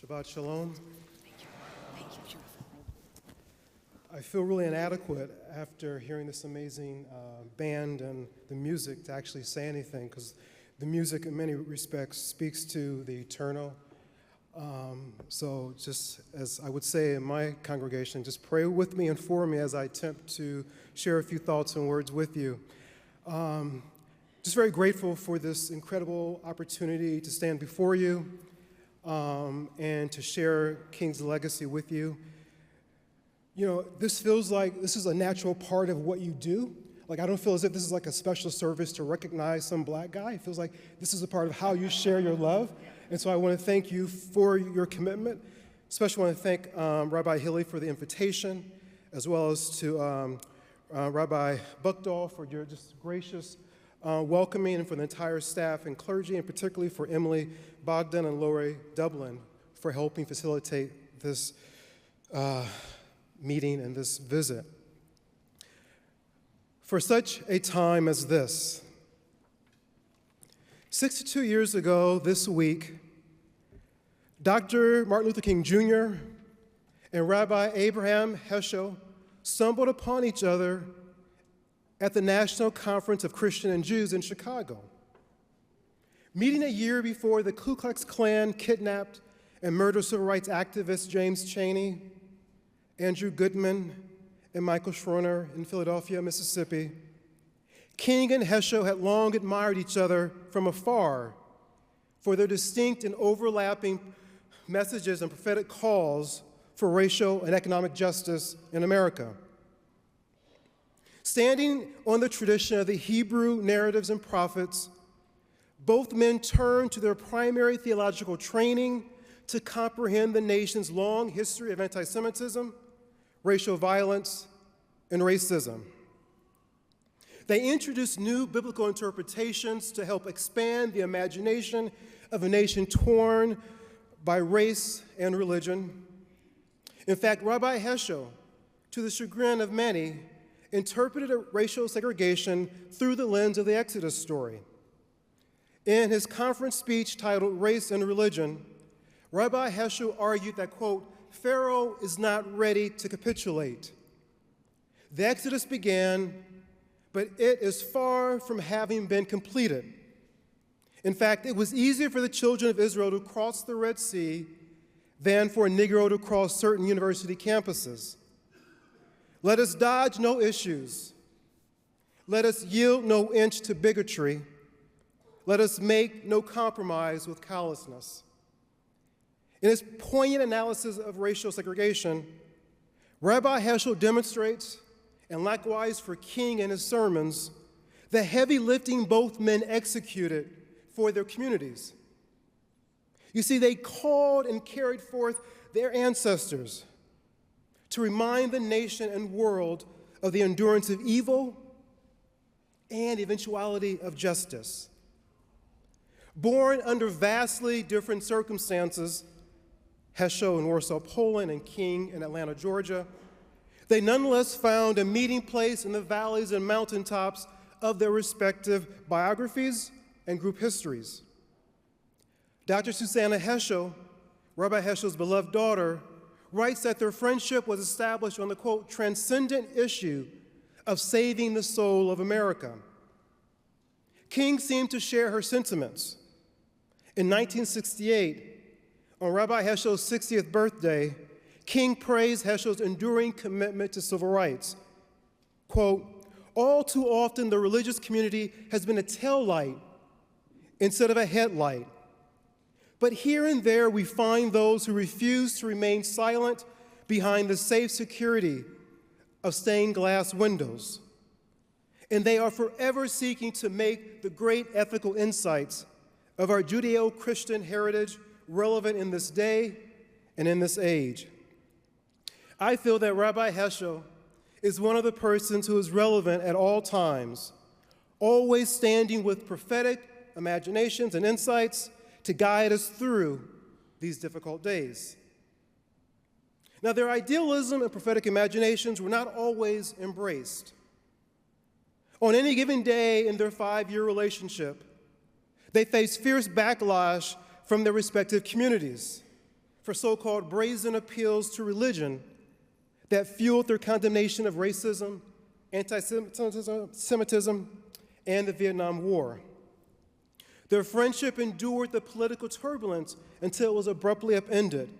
Shabbat Shalom. Thank you. Thank you. Beautiful. I feel really inadequate after hearing this amazing band and the music to actually say anything, because the music in many respects speaks to the eternal. So just as I would say in my congregation, just pray with me and for me as I attempt to share a few thoughts and words with you. Just very grateful for this incredible opportunity to stand before you and to share King's legacy with you. You know, this feels like this is a natural part of what you do. Like, I don't feel as if this is like a special service to recognize some black guy. It feels like this is a part of how you share your love. And so I want to thank you for your commitment. Especially want to thank Rabbi Hilly for the invitation, as well as to Rabbi Buckdahl for your just gracious welcoming, and for the entire staff and clergy, and particularly for Emily Bogdan and Lori Dublin for helping facilitate this meeting and this visit. For such a time as this, 62 years ago this week, Dr. Martin Luther King Jr. and Rabbi Abraham Heschel stumbled upon each other at the National Conference of Christians and Jews in Chicago. Meeting a year before the Ku Klux Klan kidnapped and murdered civil rights activists James Chaney, Andrew Goodman, and Michael Schroner in Philadelphia, Mississippi, King and Heschel had long admired each other from afar for their distinct and overlapping messages and prophetic calls for racial and economic justice in America. Standing on the tradition of the Hebrew narratives and prophets, both men turned to their primary theological training to comprehend the nation's long history of anti-Semitism, racial violence, and racism. They introduced new biblical interpretations to help expand the imagination of a nation torn by race and religion. In fact, Rabbi Heschel, to the chagrin of many, interpreted racial segregation through the lens of the Exodus story. In his conference speech titled Race and Religion, Rabbi Heschel argued that, quote, Pharaoh is not ready to capitulate. The Exodus began, but it is far from having been completed. In fact, it was easier for the children of Israel to cross the Red Sea than for a Negro to cross certain university campuses. Let us dodge no issues. Let us yield no inch to bigotry. Let us make no compromise with callousness. In his poignant analysis of racial segregation, Rabbi Heschel demonstrates, and likewise for King in his sermons, the heavy lifting both men executed for their communities. You see, they called and carried forth their ancestors to remind the nation and world of the endurance of evil and eventuality of justice. Born under vastly different circumstances, Heschel in Warsaw, Poland, and King in Atlanta, Georgia, they nonetheless found a meeting place in the valleys and mountaintops of their respective biographies and group histories. Dr. Susanna Heschel, Rabbi Heschel's beloved daughter, writes that their friendship was established on the, quote, transcendent issue of saving the soul of America. King seemed to share her sentiments. In 1968, on Rabbi Heschel's 60th birthday, King praised Heschel's enduring commitment to civil rights. Quote, all too often the religious community has been a tail light instead of a headlight. But here and there we find those who refuse to remain silent behind the safe security of stained glass windows. And they are forever seeking to make the great ethical insights of our Judeo-Christian heritage relevant in this day and in this age. I feel that Rabbi Heschel is one of the persons who is relevant at all times, always standing with prophetic imaginations and insights to guide us through these difficult days. Now, their idealism and prophetic imaginations were not always embraced. On any given day in their 5-year relationship, they faced fierce backlash from their respective communities, for so-called brazen appeals to religion that fueled their condemnation of racism, anti-Semitism, and the Vietnam War. Their friendship endured the political turbulence until it was abruptly upended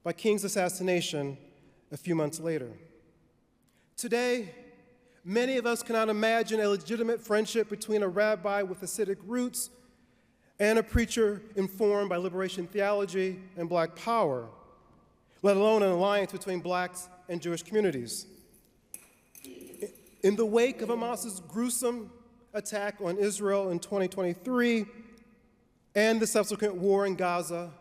by King's assassination a few months later. Today, many of us cannot imagine a legitimate friendship between a rabbi with Hasidic roots and a preacher informed by liberation theology and Black power, let alone an alliance between Blacks and Jewish communities. In the wake of Hamas's gruesome attack on Israel in 2023 and the subsequent war in Gaza,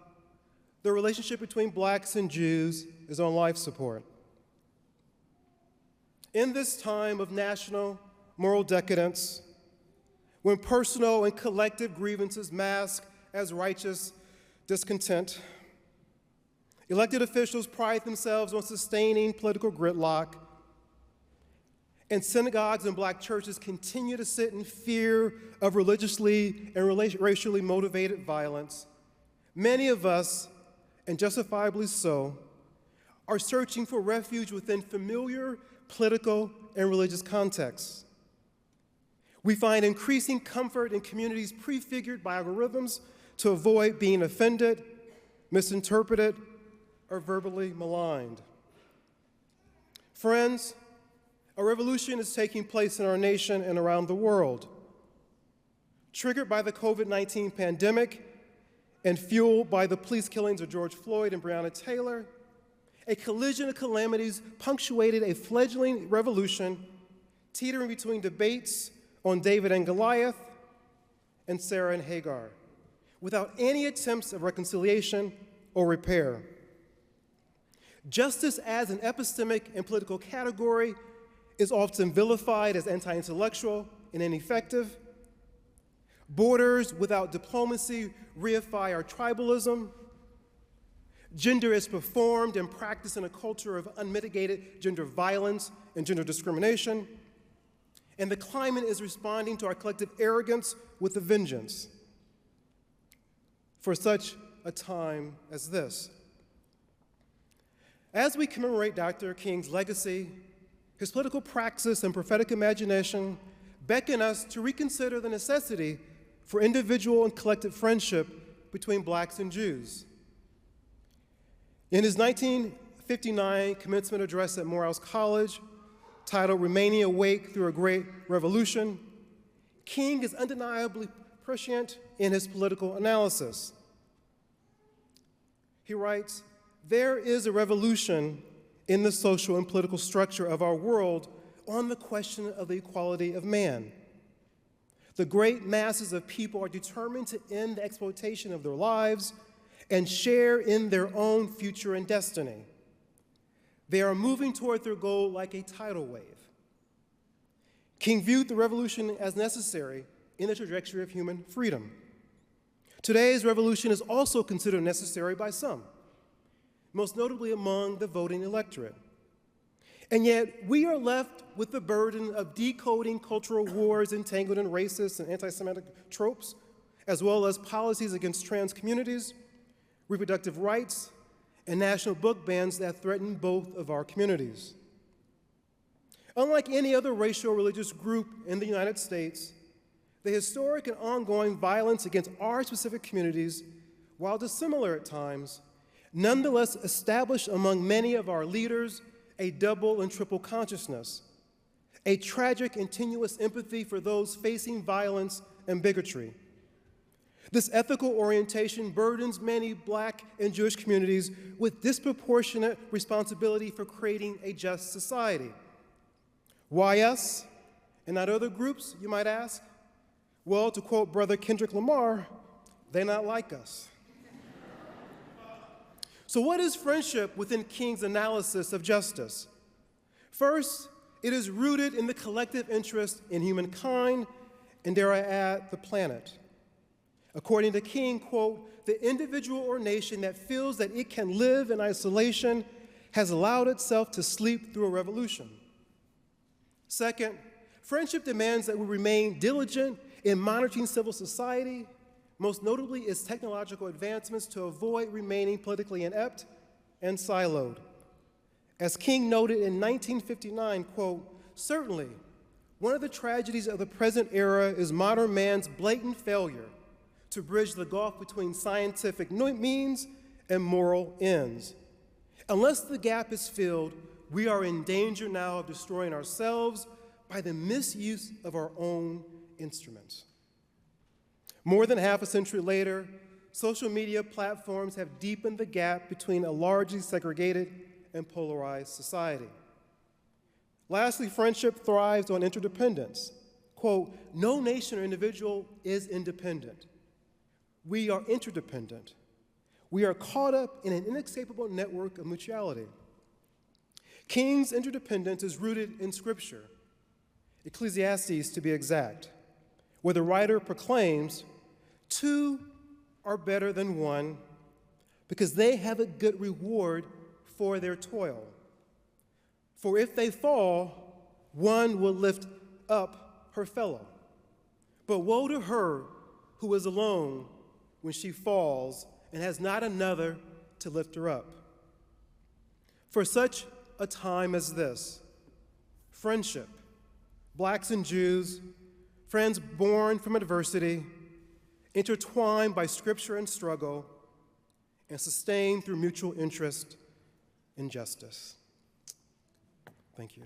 the relationship between Blacks and Jews is on life support. In this time of national moral decadence, when personal and collective grievances mask as righteous discontent, elected officials pride themselves on sustaining political gridlock, and synagogues and Black churches continue to sit in fear of religiously and racially motivated violence, many of us, and justifiably so, are searching for refuge within familiar political and religious contexts. We find increasing comfort in communities prefigured by algorithms to avoid being offended, misinterpreted, or verbally maligned. Friends, a revolution is taking place in our nation and around the world. Triggered by the COVID-19 pandemic and fueled by the police killings of George Floyd and Breonna Taylor, a collision of calamities punctuated a fledgling revolution teetering between debates on David and Goliath and Sarah and Hagar, without any attempts of reconciliation or repair. Justice as an epistemic and political category is often vilified as anti-intellectual and ineffective. Borders without diplomacy reify our tribalism. Gender is performed and practiced in a culture of unmitigated gender violence and gender discrimination. And the climate is responding to our collective arrogance with a vengeance for such a time as this. As we commemorate Dr. King's legacy, his political praxis and prophetic imagination beckon us to reconsider the necessity for individual and collective friendship between Blacks and Jews. In his 1959 commencement address at Morehouse College, titled Remaining Awake Through a Great Revolution, King is undeniably prescient in his political analysis. He writes, "There is a revolution in the social and political structure of our world on the question of the equality of man. The great masses of people are determined to end the exploitation of their lives and share in their own future and destiny. They are moving toward their goal like a tidal wave." King viewed the revolution as necessary in the trajectory of human freedom. Today's revolution is also considered necessary by some, most notably among the voting electorate. And yet, we are left with the burden of decoding cultural wars entangled in racist and anti-Semitic tropes, as well as policies against trans communities, reproductive rights, and national book bans that threaten both of our communities. Unlike any other racial or religious group in the United States, the historic and ongoing violence against our specific communities, while dissimilar at times, nonetheless established among many of our leaders a double and triple consciousness, a tragic and tenuous empathy for those facing violence and bigotry. This ethical orientation burdens many Black and Jewish communities with disproportionate responsibility for creating a just society. Why us and not other groups, you might ask? Well, to quote Brother Kendrick Lamar, "They not like us." So what is friendship within King's analysis of justice? First, it is rooted in the collective interest in humankind, and dare I add, the planet. According to King, quote, "The individual or nation that feels that it can live in isolation has allowed itself to sleep through a revolution." Second, friendship demands that we remain diligent in monitoring civil society, most notably its technological advancements to avoid remaining politically inept and siloed. As King noted in 1959, quote, "Certainly, one of the tragedies of the present era is modern man's blatant failure to bridge the gulf between scientific means and moral ends. Unless the gap is filled, we are in danger now of destroying ourselves by the misuse of our own instruments." More than half a century later, social media platforms have deepened the gap between a largely segregated and polarized society. Lastly, friendship thrives on interdependence. Quote, "No nation or individual is independent. We are interdependent. We are caught up in an inescapable network of mutuality." King's interdependence is rooted in Scripture, Ecclesiastes to be exact, where the writer proclaims, "Two are better than one because they have a good reward for their toil. For if they fall, one will lift up her fellow. But woe to her who is alone when she falls and has not another to lift her up." For such a time as this, friendship, blacks and Jews, friends born from adversity, intertwined by scripture and struggle, and sustained through mutual interest and justice. Thank you.